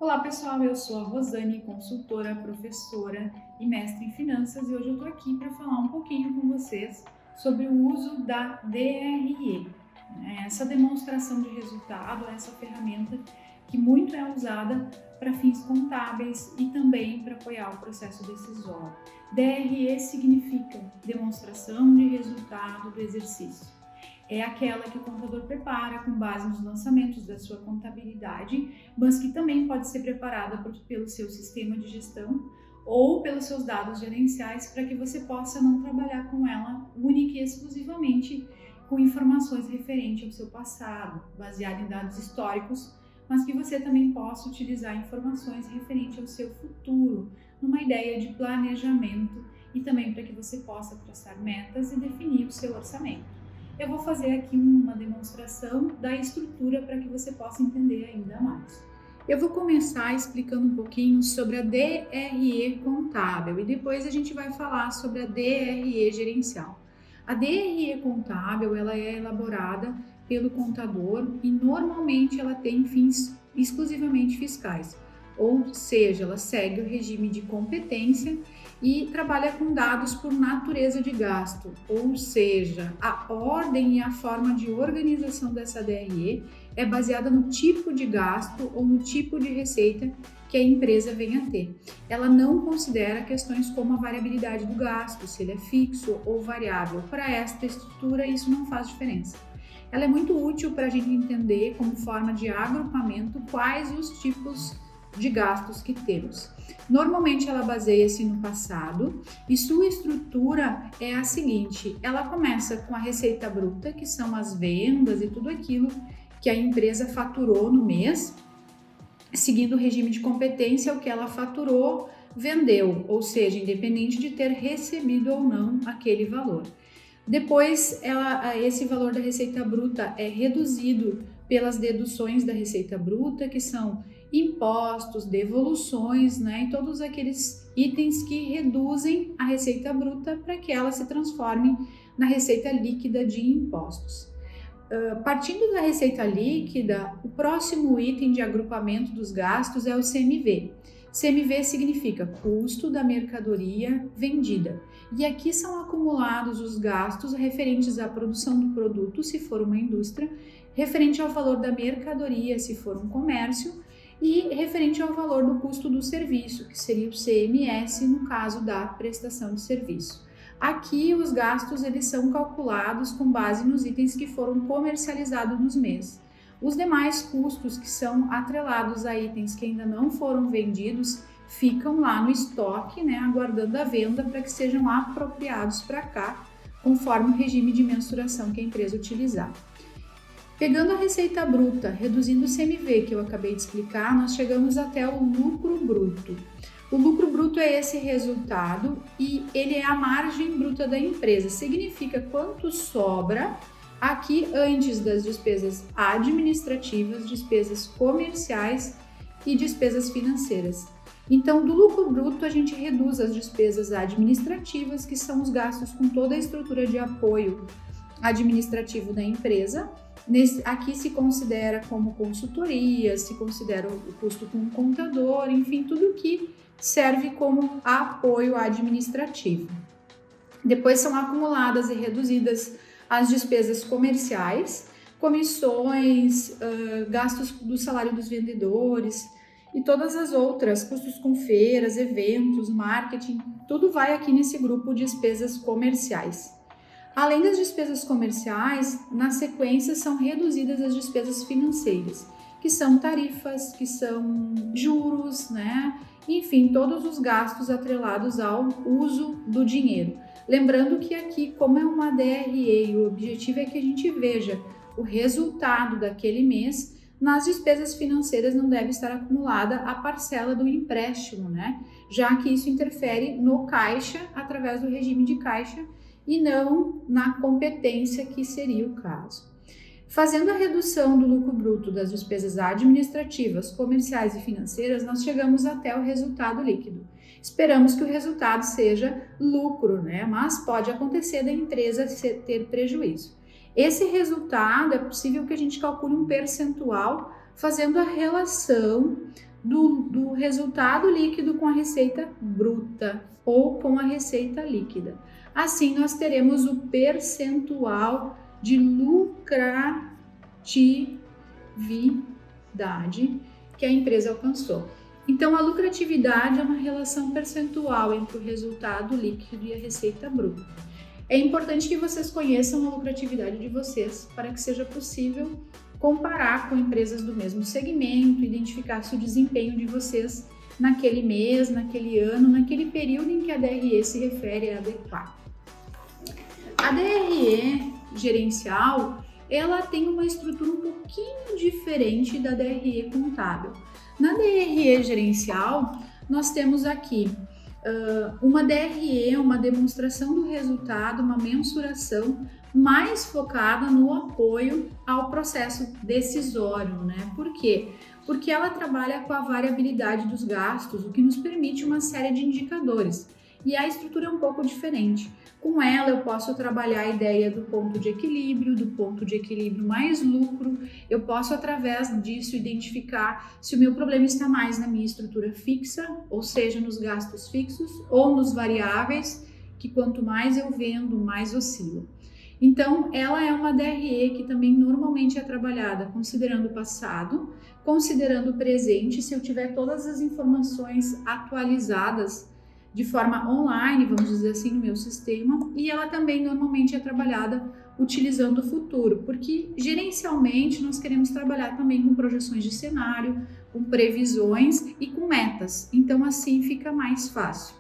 Olá pessoal, eu sou a Rosane, consultora, professora e mestre em finanças, e hoje eu estou aqui para falar um pouquinho com vocês sobre o uso da DRE, né? Essa demonstração de resultado, essa ferramenta que muito é usada para fins contábeis e também para apoiar o processo decisório. DRE significa demonstração de resultado do exercício. É aquela que o contador prepara com base nos lançamentos da sua contabilidade, mas que também pode ser preparada pelo seu sistema de gestão ou pelos seus dados gerenciais para que você possa não trabalhar com ela única e exclusivamente com informações referentes ao seu passado, baseado em dados históricos, mas que você também possa utilizar informações referentes ao seu futuro, numa ideia de planejamento e também para que você possa traçar metas e definir o seu orçamento. Eu vou fazer aqui uma demonstração da estrutura para que você possa entender ainda mais. Eu vou começar explicando um pouquinho sobre a DRE contábil e depois a gente vai falar sobre a DRE gerencial. A DRE contábil ela é elaborada pelo contador e normalmente ela tem fins exclusivamente fiscais, ou seja, ela segue o regime de competência e trabalha com dados por natureza de gasto, ou seja, a ordem e a forma de organização dessa DRE é baseada no tipo de gasto ou no tipo de receita que a empresa venha a ter. Ela não considera questões como a variabilidade do gasto, se ele é fixo ou variável. Para esta estrutura, isso não faz diferença. Ela é muito útil para a gente entender, como forma de agrupamento, quais os tipos de gastos que temos. Normalmente ela baseia-se no passado e sua estrutura é a seguinte: ela começa com a receita bruta, que são as vendas e tudo aquilo que a empresa faturou no mês, seguindo o regime de competência, o que ela faturou, vendeu, ou seja, independente de ter recebido ou não aquele valor. Depois, esse valor da receita bruta é reduzido pelas deduções da receita bruta, que são impostos, devoluções, né, e todos aqueles itens que reduzem a receita bruta para que ela se transforme na receita líquida de impostos. Partindo da receita líquida, o próximo item de agrupamento dos gastos é o CMV. CMV significa custo da mercadoria vendida. E aqui são acumulados os gastos referentes à produção do produto, se for uma indústria, referente ao valor da mercadoria, se for um comércio, e referente ao valor do custo do serviço, que seria o CMS no caso da prestação de serviço. Aqui os gastos eles são calculados com base nos itens que foram comercializados nos meses. Os demais custos que são atrelados a itens que ainda não foram vendidos ficam lá no estoque, né, aguardando a venda para que sejam apropriados para cá, conforme o regime de mensuração que a empresa utilizar. Pegando a receita bruta, reduzindo o CMV que eu acabei de explicar, nós chegamos até o lucro bruto. O lucro bruto é esse resultado e ele é a margem bruta da empresa, significa quanto sobra aqui antes das despesas administrativas, despesas comerciais e despesas financeiras. Então, do lucro bruto, a gente reduz as despesas administrativas, que são os gastos com toda a estrutura de apoio administrativo da empresa. Aqui se considera como consultoria, se considera o custo com o contador, enfim, tudo que serve como apoio administrativo. Depois são acumuladas e reduzidas as despesas comerciais, comissões, gastos do salário dos vendedores e todas as outras, custos com feiras, eventos, marketing, tudo vai aqui nesse grupo de despesas comerciais. Além das despesas comerciais, na sequência são reduzidas as despesas financeiras, que são tarifas, que são juros, né? Enfim, todos os gastos atrelados ao uso do dinheiro. Lembrando que aqui, como é uma DRE, o objetivo é que a gente veja o resultado daquele mês. Nas despesas financeiras não deve estar acumulada a parcela do empréstimo, né? Já que isso interfere no caixa através do regime de caixa e não na competência, que seria o caso. Fazendo a redução do lucro bruto das despesas administrativas, comerciais e financeiras, nós chegamos até o resultado líquido. Esperamos que o resultado seja lucro, né? Mas pode acontecer da empresa ter prejuízo. Esse resultado é possível que a gente calcule um percentual fazendo a relação do resultado líquido com a receita bruta ou com a receita líquida. Assim, nós teremos o percentual de lucratividade que a empresa alcançou. Então, a lucratividade é uma relação percentual entre o resultado líquido e a receita bruta. É importante que vocês conheçam a lucratividade de vocês para que seja possível comparar com empresas do mesmo segmento, identificar se o desempenho de vocês naquele mês, naquele ano, naquele período em que a DRE se refere é adequado. A DRE gerencial, ela tem uma estrutura um pouquinho diferente da DRE contábil. Na DRE gerencial, nós temos aqui uma DRE, uma demonstração do resultado, uma mensuração mais focada no apoio ao processo decisório, né? Por quê? Porque ela trabalha com a variabilidade dos gastos, o que nos permite uma série de indicadores. E a estrutura é um pouco diferente. Com ela eu posso trabalhar a ideia do ponto de equilíbrio mais lucro. Eu posso através disso identificar se o meu problema está mais na minha estrutura fixa, ou seja, nos gastos fixos, ou nos variáveis, que quanto mais eu vendo, mais oscila. Então, ela é uma DRE que também normalmente é trabalhada considerando o passado, considerando o presente, se eu tiver todas as informações atualizadas de forma online, vamos dizer assim, no meu sistema, e ela também normalmente é trabalhada utilizando o futuro, porque gerencialmente nós queremos trabalhar também com projeções de cenário, com previsões e com metas, então assim fica mais fácil.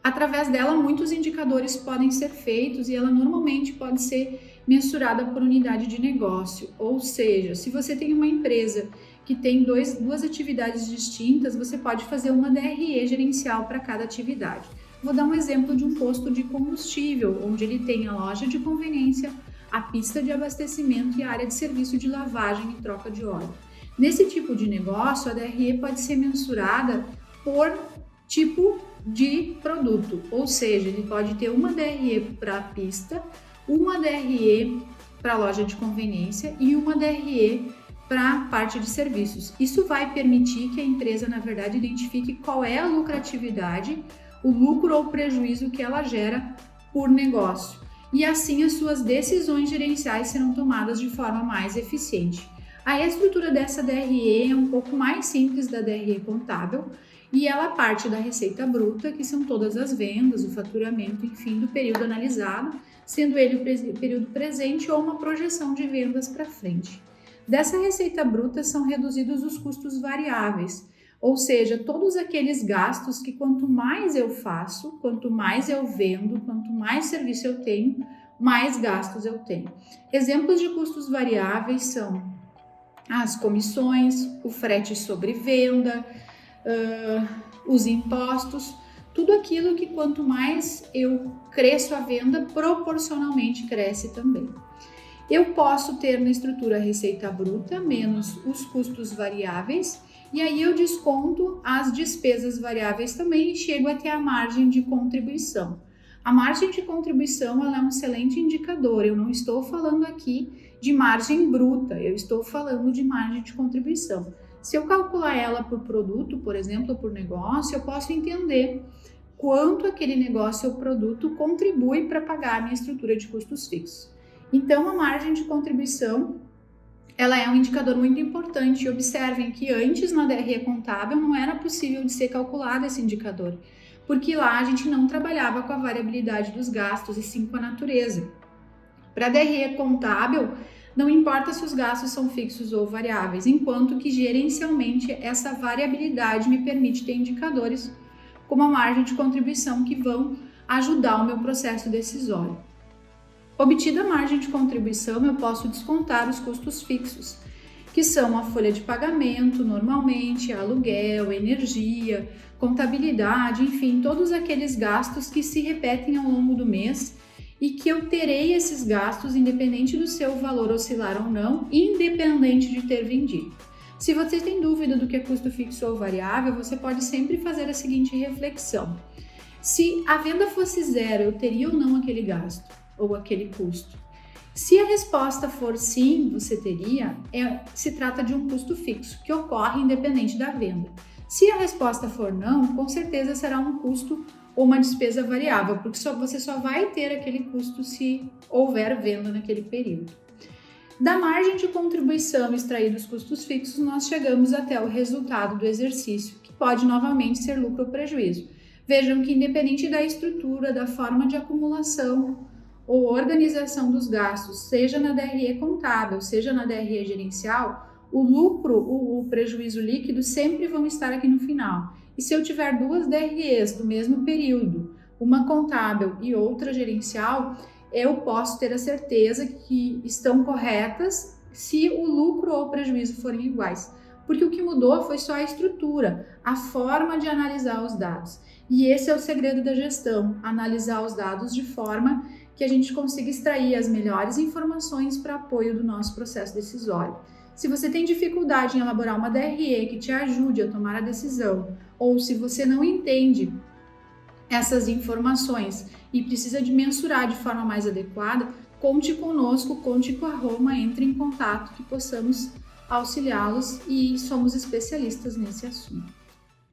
Através dela, muitos indicadores podem ser feitos e ela normalmente pode ser mensurada por unidade de negócio, ou seja, se você tem uma empresa que tem duas atividades distintas, você pode fazer uma DRE gerencial para cada atividade. Vou dar um exemplo de um posto de combustível, onde ele tem a loja de conveniência, a pista de abastecimento e a área de serviço de lavagem e troca de óleo. Nesse tipo de negócio, a DRE pode ser mensurada por tipo de produto, ou seja, ele pode ter uma DRE para a pista, uma DRE para a loja de conveniência e uma DRE para a parte de serviços. Isso vai permitir que a empresa, na verdade, identifique qual é a lucratividade, o lucro ou prejuízo que ela gera por negócio. E assim as suas decisões gerenciais serão tomadas de forma mais eficiente. A estrutura dessa DRE é um pouco mais simples da DRE contábil e ela parte da receita bruta, que são todas as vendas, o faturamento, enfim, do período analisado, sendo ele o período presente ou uma projeção de vendas para frente. Dessa receita bruta são reduzidos os custos variáveis, ou seja, todos aqueles gastos que quanto mais eu faço, quanto mais eu vendo, quanto mais serviço eu tenho, mais gastos eu tenho. Exemplos de custos variáveis são as comissões, o frete sobre venda, os impostos, tudo aquilo que quanto mais eu cresço a venda, proporcionalmente cresce também. Eu posso ter na estrutura a receita bruta menos os custos variáveis e aí eu desconto as despesas variáveis também e chego até a margem de contribuição. A margem de contribuição ela é um excelente indicador, eu não estou falando aqui de margem bruta, eu estou falando de margem de contribuição. Se eu calcular ela por produto, por exemplo, ou por negócio, eu posso entender quanto aquele negócio ou produto contribui para pagar a minha estrutura de custos fixos. Então, a margem de contribuição, ela é um indicador muito importante. Observem que antes na DRE contábil não era possível de ser calculado esse indicador, porque lá a gente não trabalhava com a variabilidade dos gastos e sim com a natureza. Para a DRE contábil, não importa se os gastos são fixos ou variáveis, enquanto que gerencialmente essa variabilidade me permite ter indicadores como a margem de contribuição que vão ajudar o meu processo decisório. Obtida a margem de contribuição, eu posso descontar os custos fixos, que são a folha de pagamento, normalmente, aluguel, energia, contabilidade, enfim, todos aqueles gastos que se repetem ao longo do mês e que eu terei esses gastos independente do seu valor oscilar ou não, independente de ter vendido. Se você tem dúvida do que é custo fixo ou variável, você pode sempre fazer a seguinte reflexão. Se a venda fosse zero, eu teria ou não aquele gasto ou aquele custo? Se a resposta for sim, você teria, se trata de um custo fixo, que ocorre independente da venda. Se a resposta for não, com certeza será um custo ou uma despesa variável, porque você só vai ter aquele custo se houver venda naquele período. Da margem de contribuição extraída dos custos fixos, nós chegamos até o resultado do exercício, que pode novamente ser lucro ou prejuízo. Vejam que independente da estrutura, da forma de acumulação ou organização dos gastos, seja na DRE contábil, seja na DRE gerencial, o lucro, o prejuízo líquido sempre vão estar aqui no final. E se eu tiver duas DREs do mesmo período, uma contábil e outra gerencial, eu posso ter a certeza que estão corretas se o lucro ou o prejuízo forem iguais. Porque o que mudou foi só a estrutura, a forma de analisar os dados. E esse é o segredo da gestão, analisar os dados de forma que a gente consiga extrair as melhores informações para apoio do nosso processo decisório. Se você tem dificuldade em elaborar uma DRE que te ajude a tomar a decisão, ou se você não entende essas informações e precisa de mensurar de forma mais adequada, conte conosco, conte com a Roma, entre em contato que possamos auxiliá-los e somos especialistas nesse assunto.